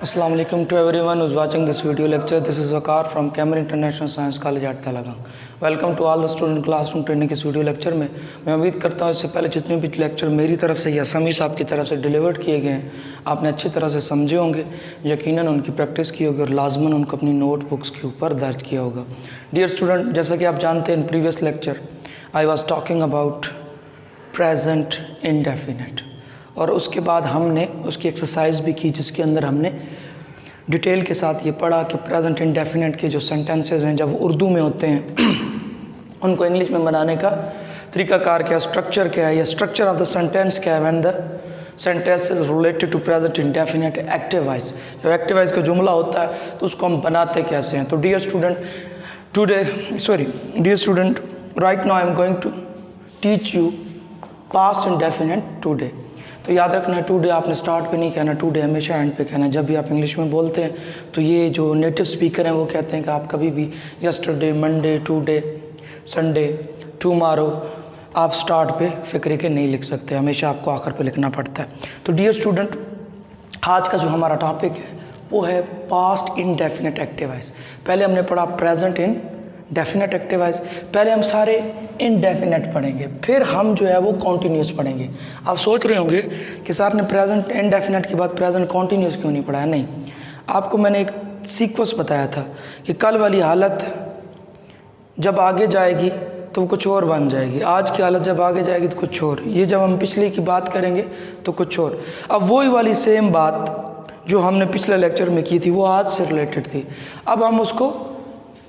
Assalamu alaikum to everyone who's watching this video lecture. This is Waqar from Cameron International Science College at Talagang. Welcome to all the student classroom training इस video lecture में मैं उम्मीद करता हूँ इससे पहले जितने भी लेक्चर मेरी तरफ से या समी साहब की तरफ से डिलीवर्ड किए गए हैं आपने अच्छी तरह से समझे होंगे, यकीनन उनकी प्रैक्टिस की होगी और लाजमन उनको अपनी नोटबुक्स के ऊपर दर्ज किया होगा। डियर स्टूडेंट, जैसा कि आप जानते हैं in previous lecture I was talking about present indefinite और उसके बाद हमने उसकी एक्सरसाइज भी की जिसके अंदर हमने डिटेल के साथ ये पढ़ा कि प्रेजेंट इंडेफिनिट के जो सेंटेंसेस हैं जब उर्दू में होते हैं उनको इंग्लिश में बनाने का तरीकाकार क्या, स्ट्रक्चर क्या है या स्ट्रक्चर ऑफ द सेंटेंस क्या है when the sentence is related to present indefinite active voice. जब एक्टिव वॉइस का जुमला होता है तो उसको हम बनाते कैसे हैं। तो dear student right now I am going to teach you past indefinite today. तो याद रखना है टुडे आपने स्टार्ट पे नहीं कहना, टुडे हमेशा एंड पे कहना है। जब भी आप इंग्लिश में बोलते हैं तो ये जो नेटिव स्पीकर हैं वो कहते हैं कि आप कभी भी yesterday, Monday, today, Sunday, tomorrow आप स्टार्ट पे फिक्र के नहीं लिख सकते, हमेशा आपको आखिर पे लिखना पड़ता है। तो डियर स्टूडेंट, आज का जो हमारा टॉपिक है वो है पास्ट इंडेफिनिट एक्टिव वॉइस। पहले हमने पढ़ा present in definite active voice, पहले हम सारे इनडेफिनेट पढ़ेंगे, फिर हम जो है वो कॉन्टीन्यूस पढ़ेंगे। आप सोच रहे होंगे कि सर ने प्रेजेंट इनडेफिनेट के बाद प्रेजेंट कॉन्टीन्यूस क्यों नहीं पढ़ाया। नहीं, आपको मैंने एक सीक्वेंस बताया था कि कल वाली हालत जब आगे जाएगी तो वो कुछ और बन जाएगी, आज की हालत जब आगे जाएगी तो कुछ और, ये जब हम पिछले की बात करेंगे तो कुछ और। अब वही वाली सेम बात जो हमने पिछले लेक्चर में की थी वो आज से रिलेटेड थी, अब हम उसको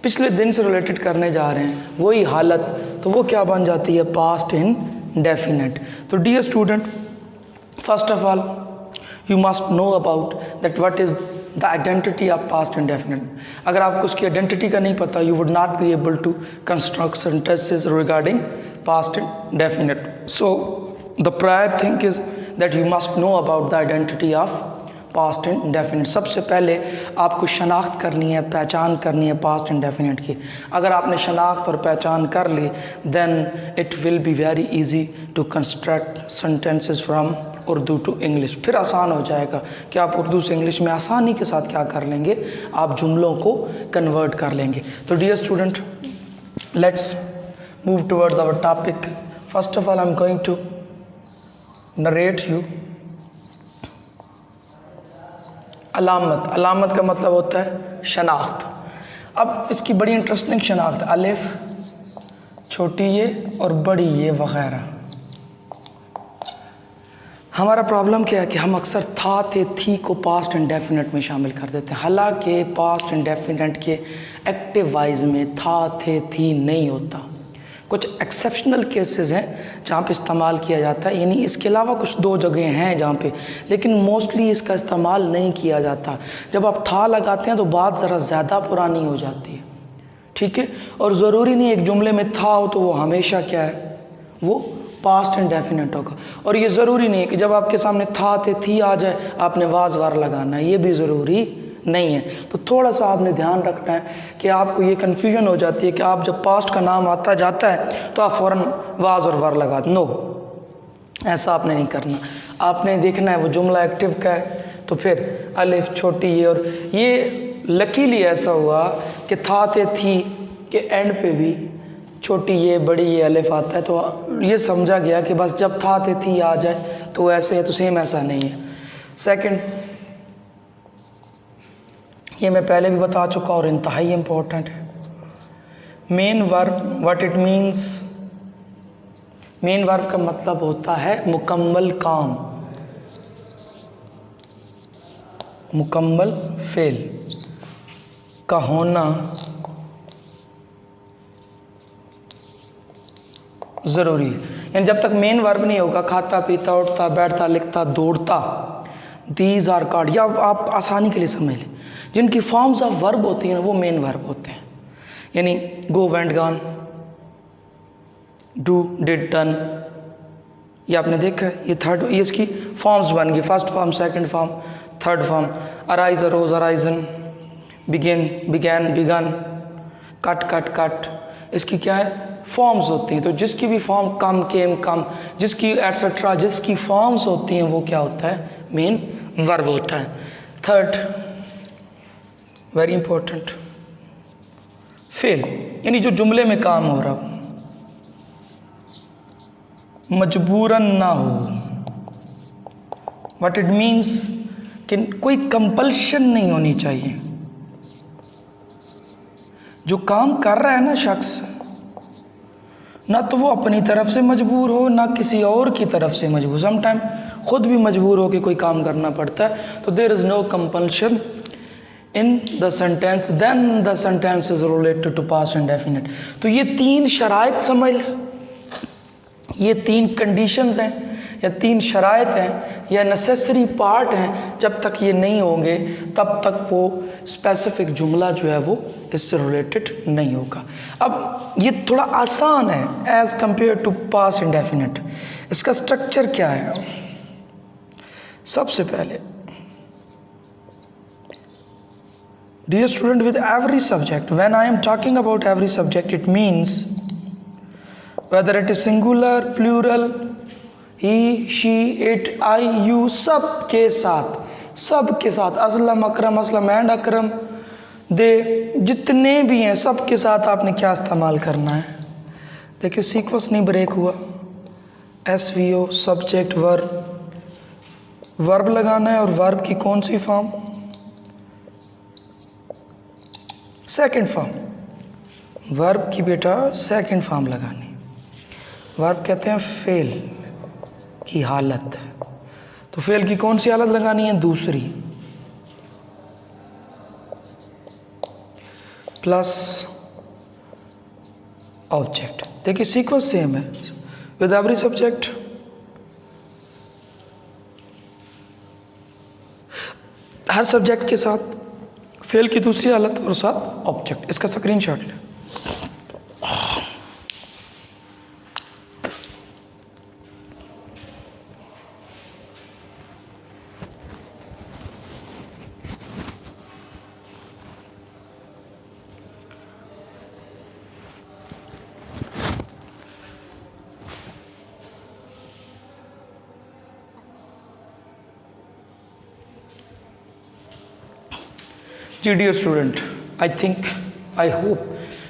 पिछले दिन से रिलेटेड करने जा रहे हैं, वही हालत, तो वो क्या बन जाती है, पास्ट इंडेफिनिट। तो dear student, first of all you must know about that what is the identity of past indefinite. अगर आपको उसकी आइडेंटिटी का नहीं पता you would not be able to construct sentences regarding past indefinite. So the prior thing is that you must know about the identity of past indefinite. सबसे पहले आपको शनाख्त करनी है, पहचान करनी है पास्ट इंडेफिनिट की। अगर आपने शनाख्त और पहचान कर ली then it will be very easy to construct sentences from Urdu to English. फिर आसान हो जाएगा कि आप उर्दू से इंग्लिश में आसानी के साथ क्या कर लेंगे, आप जुमलों को कन्वर्ट कर लेंगे। तो dear student, let's move towards our topic. First of all I am going to narrate you अलामत। अलामत का मतलब होता है शनाख्त। अब इसकी बड़ी इंटरेस्टिंग शनाख्त, अलिफ, छोटी ये और बड़ी ये वगैरह। हमारा प्रॉब्लम क्या है कि हम अक्सर था, थे, थी को पास्ट इंडेफिनिट में शामिल कर देते हैं, हालांकि पास्ट इंडेफिनिट के एक्टिव वाइज में था, थे, थी नहीं होता। कुछ एक्सेप्शनल केसेस हैं जहाँ पे इस्तेमाल किया जाता है, यानी इसके अलावा कुछ दो जगह हैं जहाँ पे, लेकिन मोस्टली इसका इस्तेमाल नहीं किया जाता। जब आप था लगाते हैं तो बात ज़रा ज़्यादा पुरानी हो जाती है, ठीक है। और ज़रूरी नहीं एक जुमले में था हो तो वो हमेशा क्या है, वो पास्ट इंडेफिनिट होगा। और ये ज़रूरी नहीं है कि जब आपके सामने था, थे, थी आ जाए आपने वाज वार लगाना है, ये भी ज़रूरी नहीं है। तो थोड़ा सा आपने ध्यान रखना है कि आपको ये कन्फ्यूजन हो जाती है कि आप जब पास्ट का नाम आता जाता है तो आप फ़ौरन वाज और वार लगा दो। नो, ऐसा आपने नहीं करना। आपने देखना है वो जुमला एक्टिव का है तो फिर अलिफ, छोटी ये, और ये लकीली ऐसा हुआ कि था, थे, थी के एंड पे भी छोटी ये, बड़ी ये अलिफ आता है, तो ये समझा गया कि बस जब था, थे, थी आ जाए तो ऐसे है। तो सेम ऐसा नहीं है। सेकंड, ये मैं पहले भी बता चुका और इंतहाई इम्पोर्टेंट है, main verb what it means. Main verb का मतलब होता है मुकम्मल काम, मुकम्मल फेल का होना ज़रूरी है। यानी जब तक मेन वर्ब नहीं होगा, खाता, पीता, उठता, बैठता, लिखता, दौड़ता, दीज आर कॉल्ड, या आप आसानी के लिए समझ लें जिनकी फॉर्म्स ऑफ वर्ब होती हैं वो मेन वर्ब होते हैं। यानी go, went, gone, do, did, done, ये आपने देखा है। ये थर्ड, ये इसकी फॉर्म्स बन गई, first form, second form, third form. Arise, arose, arisen, begin, began, begun, cut, cut, cut, इसकी क्या है, फॉर्म्स होती हैं। तो जिसकी भी फॉर्म कम, केम, कम, जिसकी एटसेट्रा जिसकी फॉर्म्स होती हैं वो क्या होता है, मेन वर्ब होता है। Third, very important. फेल यानी जो जुमले में काम हो रहा हो, मजबूरन ना हो। व्हाट इट मीन्स कि कोई कंपल्शन नहीं होनी चाहिए। जो काम कर रहा है ना शख्स, ना तो वो अपनी तरफ से मजबूर हो ना किसी और की तरफ से मजबूर। समटाइम खुद भी मजबूर हो के कोई काम करना पड़ता है। तो there is no compulsion in the sentence, then the sentence is related to past indefinite. तो ये 3 शराइत समझ लो, ये 3 कंडीशंस हैं या 3 शराइत हैं या नेसेसरी पार्ट हैं। जब तक ये नहीं होंगे तब तक वो स्पेसिफिक जुमला जो है वो इससे रिलेटेड नहीं होगा। अब ये थोड़ा आसान है as compare to past indefinite. इसका स्ट्रक्चर क्या है? सबसे पहले, dear student, with every subject, when I am talking about every subject, it means whether it is singular, plural, he, she, it, I, you, सब के साथ, असलम, अकरम, असलम एंड अकरम, दे, जितने भी हैं सब के साथ आपने क्या इस्तेमाल करना है। देखिए सीक्वेंस नहीं ब्रेक हुआ। SVO, सब्जेक्ट, वर्ब लगाना है। और वर्ब की कौन सी फॉर्म? Second form. वर्ब की बेटा सेकंड फॉर्म लगानी। वर्ब कहते हैं फेल की हालत। तो फेल की कौन सी हालत लगानी है? दूसरी, प्लस ऑब्जेक्ट। देखिए सीक्वेंस सेम है with every subject. Her subject के साथ फेल की दूसरी हालत और साथ ऑब्जेक्ट। इसका स्क्रीनशॉट ले। Dear student, I hope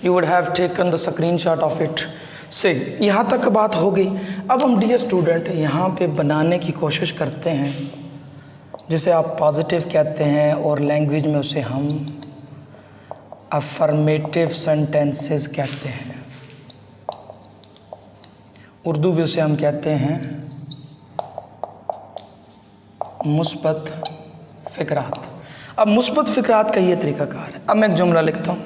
you would have taken the screenshot of it. से यहाँ तक बात हो गई। अब हम डियर स्टूडेंट यहाँ पे बनाने की कोशिश करते हैं, जिसे आप पॉजिटिव कहते हैं और लैंग्वेज में उसे हम अफर्मेटिव सेंटेंसेस कहते हैं। उर्दू में उसे हम कहते हैं मुस्बत फ़िक्रात। अब मुस्बत फ़िक्रात का ये तरीक़ाकार है। अब मैं एक जुमला लिखता हूँ,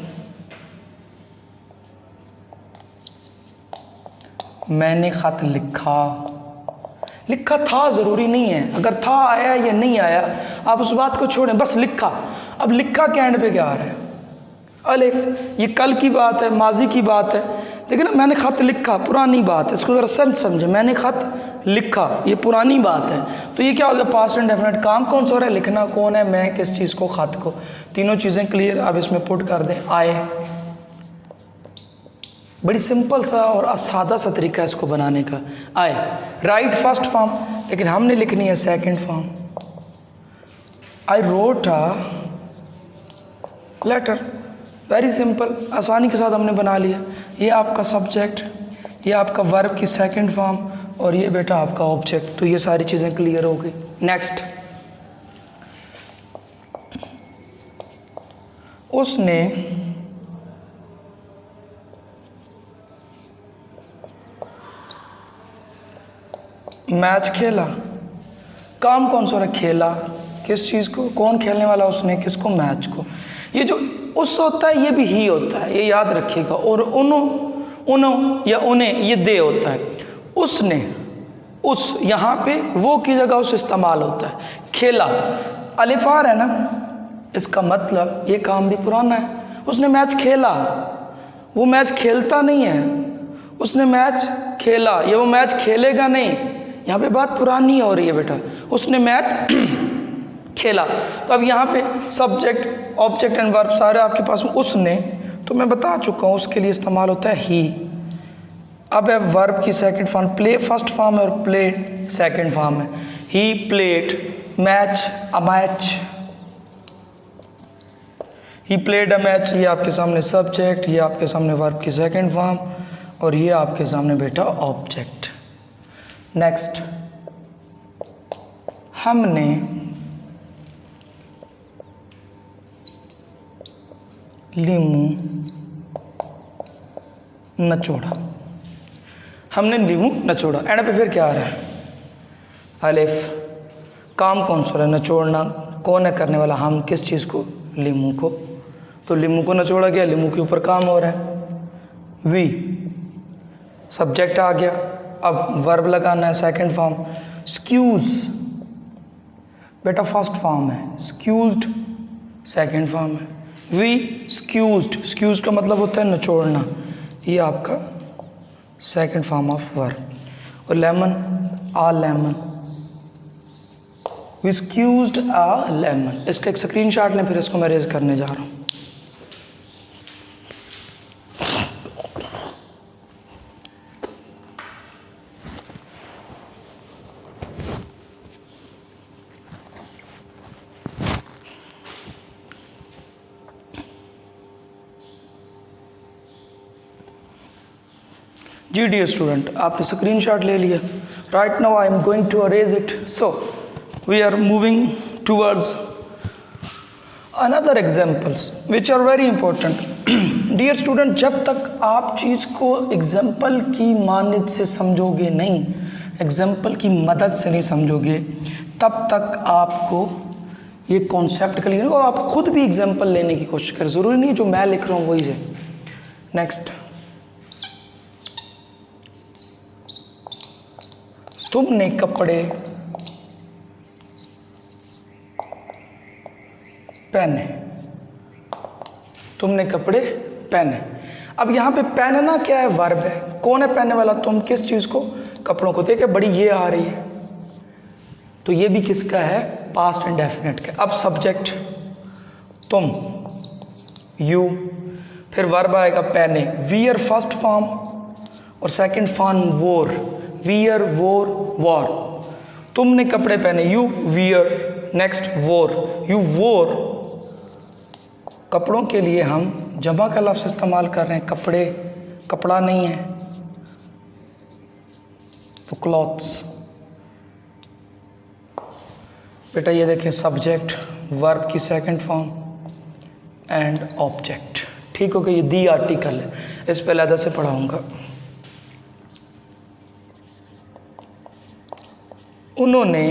मैंने ख़त लिखा। लिखा था ज़रूरी नहीं है, अगर था आया या नहीं आया आप उस बात को छोड़ें, बस लिखा। अब लिखा के एंड पे क्या आ रहा है? अलिफ। ये कल की बात है, माजी की बात है। देखिए ना, मैंने ख़त लिखा पुरानी बात है, इसको ज़रा सेंस समझे। मैंने ख़त लिखा, ये पुरानी बात है। तो ये क्या हो गया? Past indefinite. काम कौन सा हो रहा है? लिखना कौन है? मैं। किस चीज़ को? ख़त को। तीनों चीज़ें क्लियर। अब इसमें पुट कर दें आए। बड़ी सिंपल सा और सादा सा तरीका है इसको बनाने का। आए राइट फर्स्ट फॉर्म, लेकिन हमने लिखनी है second form. I wrote a letter. Very simple, आसानी के साथ हमने बना लिया। ये आपका सब्जेक्ट, ये आपका वर्ब की सेकंड फॉर्म और ये बेटा आपका ऑब्जेक्ट। तो ये सारी चीज़ें क्लियर हो गई। नेक्स्ट, उसने मैच खेला। काम कौन सा रहा? खेला। किस चीज़ को? कौन खेलने वाला? उसने। किसको? मैच को। ये जो उस होता है ये भी ही होता है, ये याद रखिएगा। और उनो या उन्हें ये दे होता है। उसने, उस, यहाँ पे वो की जगह उस इस्तेमाल होता है। खेला, अलिफार है ना, इसका मतलब ये काम भी पुराना है। उसने मैच खेला, वो मैच खेलता नहीं है। उसने मैच खेला, ये वो मैच खेलेगा नहीं। यहाँ पे बात पुरानी हो रही है बेटा। उसने मैच खेला। तो अब यहाँ पे सब्जेक्ट, ऑब्जेक्ट एंड वर्ब सारे आपके पास में। उसने तो मैं बता चुका हूँ, उसके लिए इस्तेमाल होता है ही। अब है वर्ब की second form. Play first form है और प्ले सेकंड फॉर्म है। He played, match, a match. He played a match, ये आपके सामने सब्जेक्ट, ये आपके सामने वर्ब की सेकंड फॉर्म और ये आपके सामने बेटा ऑब्जेक्ट। नेक्स्ट, हमने लीमू नचोड़ा, हमने लीमू नचोड़ा। एंड पे फिर क्या आ रहा है? अलिफ। काम कौन सा है? नचोड़ना। कौन है करने वाला? हम। किस चीज़ को? लीमू को। तो लीमू को नचोड़ा गया, लीमू के ऊपर काम हो रहा है। वी, सब्जेक्ट आ गया। अब वर्ब लगाना है, सेकंड फॉर्म। स्क्यूज बेटा फर्स्ट फॉर्म है, स्क्यूज्ड सेकंड फॉर्म है। वी स्क्यूज्ड, स्क्यूज का मतलब होता है नचोड़ना, ये आपका सेकंड फॉर्म ऑफ वर्ब। और lemon, a lemon, we squeezed a lemon. इसका एक स्क्रीनशॉट लें, फिर इसको मैं रेज करने जा रहा हूँ। जी डियर स्टूडेंट, आपने स्क्रीनशॉट ले लिया। Right now I am going to arrange it. So we are moving towards another examples which are very important. Dear student, जब तक आप चीज़ को एग्जाम्पल की मानद से समझोगे नहीं, एग्जाम्पल की मदद से नहीं समझोगे, तब तक आपको ये कॉन्सेप्ट क्लियर नहीं होगा। आप खुद भी एग्जाम्पल लेने की कोशिश करें, ज़रूरी नहीं जो मैं लिख रहा हूँ वही है। नेक्स्ट, तुमने कपड़े पहने, तुमने कपड़े पहने। अब यहाँ पे पहनना क्या है? वर्ब है। कौन है पहनने वाला? तुम। किस चीज़ को? कपड़ों को। देखिए बड़ी ये आ रही है, तो ये भी किसका है? पास्ट इंडेफिनिट का। अब सब्जेक्ट तुम, यू, फिर वर्ब आएगा पहने। वियर फर्स्ट फॉर्म और सेकंड फॉर्म वोर। वियर, वोर, वॉर। तुमने कपड़े पहने, यू वियर। नेक्स्ट, वोर, यू वोर। कपड़ों के लिए हम जमा का लफ्ज़ इस्तेमाल कर रहे हैं। कपड़े, कपड़ा नहीं है तो क्लॉथ्स। बेटा ये देखें, सब्जेक्ट, वर्ब की सेकंड फॉर्म एंड ऑब्जेक्ट। ठीक हो गया? ये दी आर्टिकल है, इस पे अलग से पढ़ाऊंगा। उन्होंने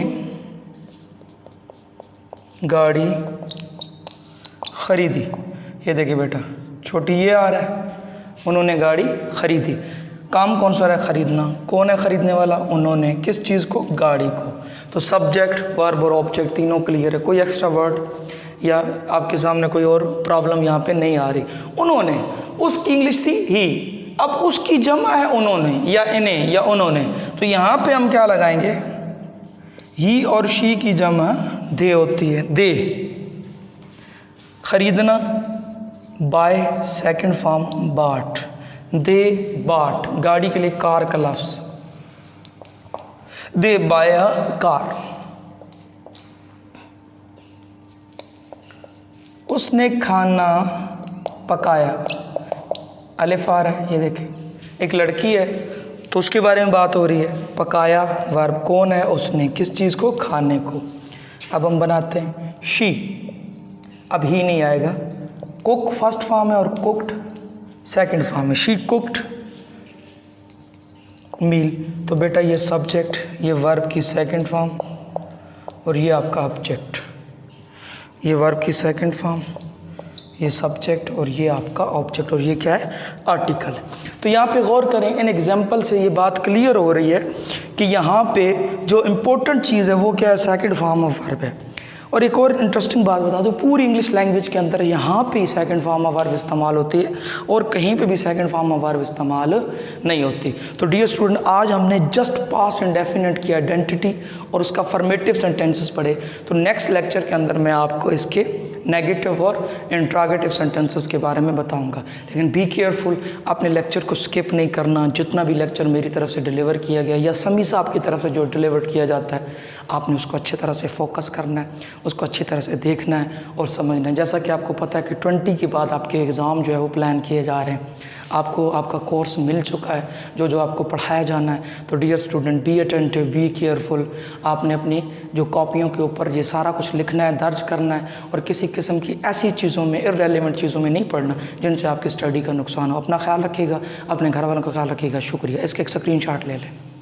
गाड़ी खरीदी। ये देखिए बेटा, छोटी ये आ रहा है, उन्होंने गाड़ी खरीदी। काम कौन सा रहा है? खरीदना। कौन है खरीदने वाला? उन्होंने। किस चीज़ को? गाड़ी को। तो सब्जेक्ट, वर्ब और ऑब्जेक्ट तीनों क्लियर है, कोई एक्स्ट्रा वर्ड या आपके सामने कोई और प्रॉब्लम यहाँ पे नहीं आ रही। उन्होंने, उसकी इंग्लिश थी ही, अब उसकी जमा है उन्होंने या इन्हें या उन्होंने, तो यहाँ पे हम क्या लगाएंगे? ही और शी की जमा दे होती है, दे। खरीदना, बाय, सेकंड फॉर्म बाट। दे बाट, गाड़ी के लिए कार का लफ्ज़, दे बाय अ कार। उसने खाना पकाया। अलिफ आ रहा है, ये देखें, एक लड़की है तो उसके बारे में बात हो रही है। पकाया वर्ब, कौन है? उसने। किस चीज़ को? खाने को। अब हम बनाते हैं शी, अब ही नहीं आएगा। कुक फर्स्ट फॉर्म है और कुक्ड सेकंड फॉर्म है। She cooked meal. तो बेटा ये सब्जेक्ट, ये वर्ब की सेकंड फॉर्म और ये आपका ऑब्जेक्ट। ये वर्ब की सेकंड फॉर्म, ये सब्जेक्ट और ये आपका ऑब्जेक्ट, और ये क्या है? आर्टिकल। तो यहाँ पे गौर करें, इन एग्जाम्पल से ये बात क्लियर हो रही है कि यहाँ पे जो इम्पोर्टेंट चीज़ है वो क्या है? सेकंड फॉर्म ऑफ वर्ब है। और एक और इंटरेस्टिंग बात बता दूँ, पूरी इंग्लिश लैंग्वेज के अंदर यहाँ पे सेकंड फॉर्म ऑफ वर्ब इस्तेमाल होती है और कहीं पे भी सेकंड फॉर्म ऑफ वर्ब इस्तेमाल नहीं होती। तो डियर स्टूडेंट, आज हमने जस्ट पास्ट इंडेफिनिट की आइडेंटिटी और उसका फॉर्मेटिव सेंटेंसेस पढ़े। तो नेक्स्ट लेक्चर के अंदर मैं आपको इसके नेगेटिव और इंट्रागेटिव सेंटेंसेस के बारे में बताऊंगा। लेकिन बी केयरफुल, आपने लेक्चर को स्किप नहीं करना। जितना भी लेक्चर मेरी तरफ से डिलीवर किया गया या समी साहब की तरफ से जो डिलीवर किया जाता है, आपने उसको अच्छी तरह से फोकस करना है, उसको अच्छी तरह से देखना है और समझना है। जैसा कि आपको पता है कि 20 के बाद आपके एग्ज़ाम जो है वो प्लान किए जा रहे हैं। आपको आपका कोर्स मिल चुका है जो आपको पढ़ाया जाना है। तो dear student, be attentive, be careful. आपने अपनी जो कॉपियों के ऊपर ये सारा कुछ लिखना है, दर्ज करना है और किसी किस्म की ऐसी चीज़ों में, इररेलेवेंट चीज़ों में नहीं पढ़ना जिनसे आपकी स्टडी का नुकसान हो। अपना ख्याल रखिएगा, अपने घर वालों का ख्याल रखिएगा। शुक्रिया। इसके एक स्क्रीनशॉट ले लें।